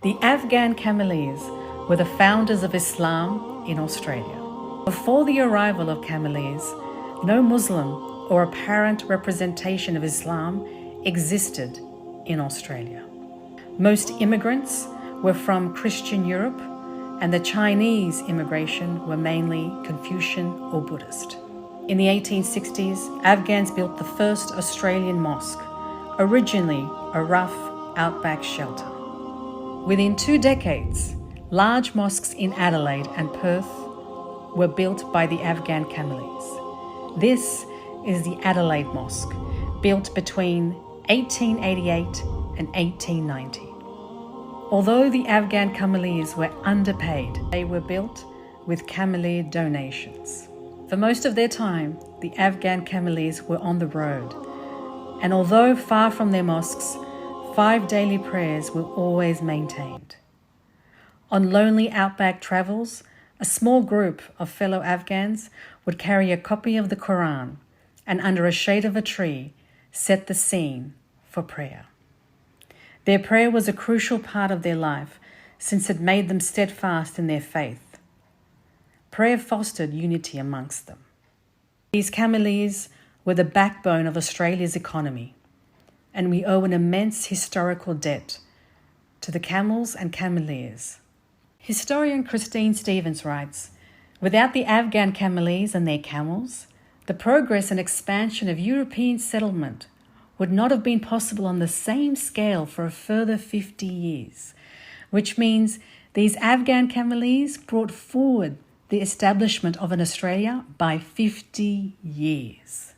The Afghan camels were the founders of Islam in Australia. Before the arrival of camels, no Muslim or apparent representation of Islam existed in Australia. Most immigrants were from Christian Europe, and the Chinese immigration were mainly Confucian or Buddhist. In the 1860s, Afghans built the first Australian mosque, originally a rough outback shelter. Within 2 decades, large mosques in Adelaide and Perth were built by the Afghan camels. This is the Adelaide Mosque, built between 1888 and 1890. Although the Afghan camels were underpaid, they were built with camel donations. For most of their time, the Afghan camels were on the road, and although far from their mosques, 5 daily prayers were always maintained. On lonely outback travels, a small group of fellow Afghans would carry a copy of the Quran and under a shade of a tree set the scene for prayer. Their prayer was a crucial part of their life since it made them steadfast in their faith. Prayer fostered unity amongst them. These camels were the backbone of Australia's economy, and we owe an immense historical debt to the camels and cameleers. Historian Christine Stevens writes, "Without the Afghan cameleers and their camels, the progress and expansion of European settlement would not have been possible on the same scale for a further 50 years, which means these Afghan cameleers brought forward the establishment of an Australia by 50 years.